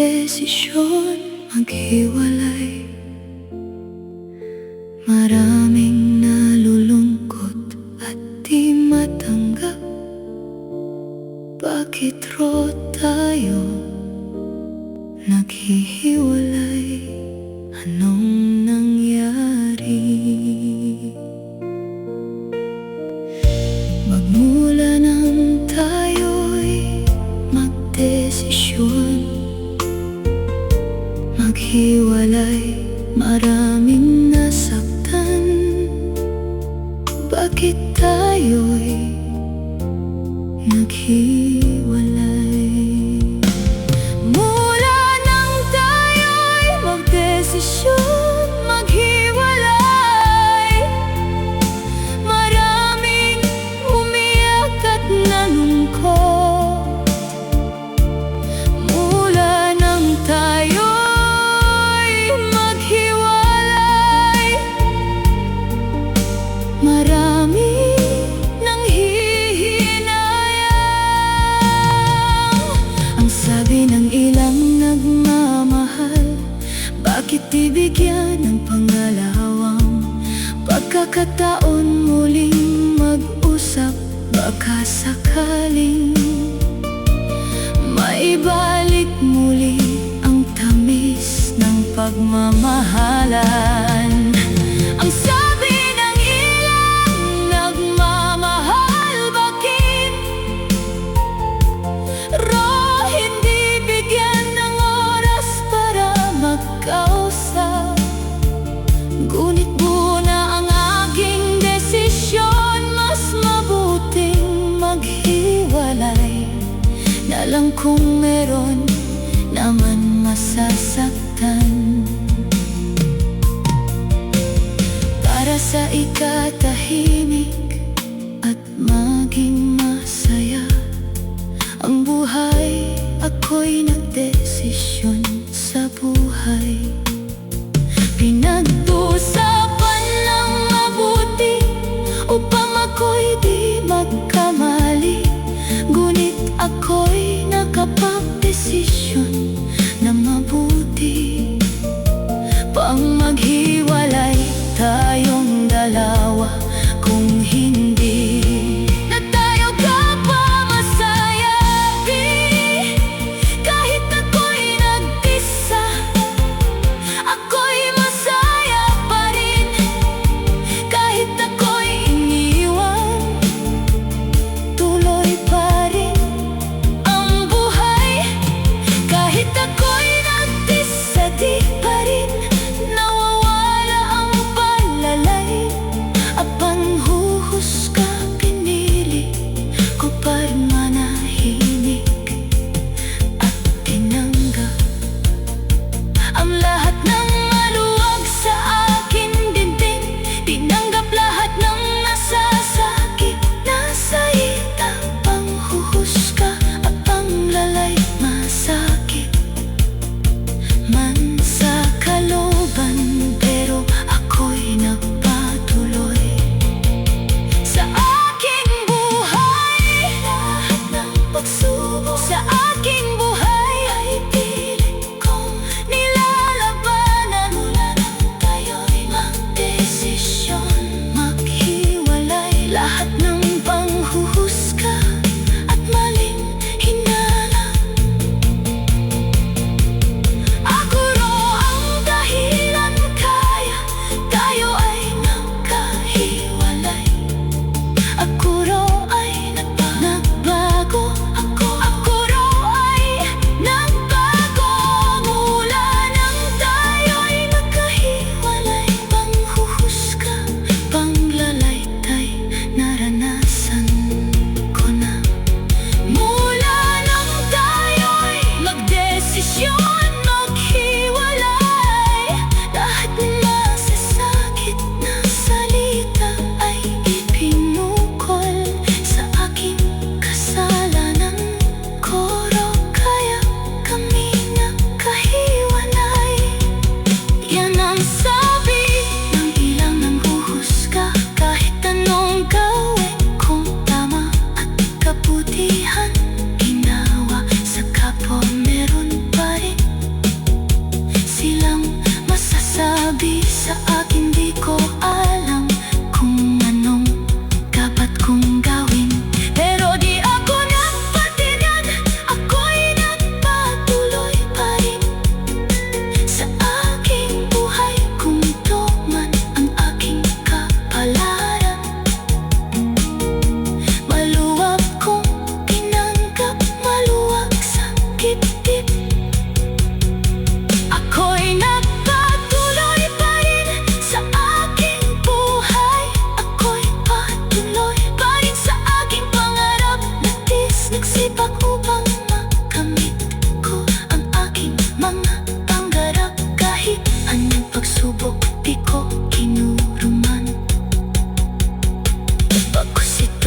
magdesisyon maghiwalay. Maraming nalulungkot at di matanggap. Bakit ro tayo naghihiwalay? Anong nangyari? Magmula nang tayo'y magdesisyon maghiwalay, maraming nasaktan. Bakit tayo'y naghiwalay? Mula nang tayo'y magdesisyon maghiwalay, maraming umiyak at nalungkot. Mula nang tayo'y maghiwalay, marami nang hihinayang. Ang sabi ng ilang nagmamahal, bakit di bigyan ng pangalawang pagkakataon muling mag-usap? Baka sakaling maibalik muli ang tamis ng pagmamahalan. Ang sabi ng ilang nagmamahal, bakit ro hindi bigyan ng oras para magkausap? Ngunit buo na ang aking desisyon, mas mabuting maghiwalay na lang kung meron naman masasaktan. Para sa ikatahimik at maging masaya ang buhay, ako'y nagdesisyon sa buhay. Pinag-usapan ng mabuti upang ako'y di magkamali. Ngunit ako'y nakapagdesisyon na mabuti pang maghiwalay tayong dalawa. Kung hindi na tayo ka pa masaya, di kahit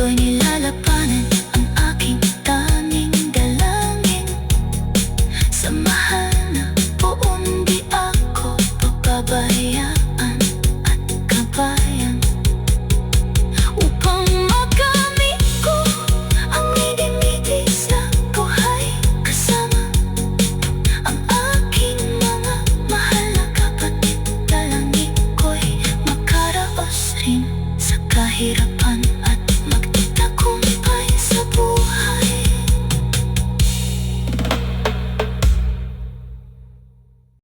ito'y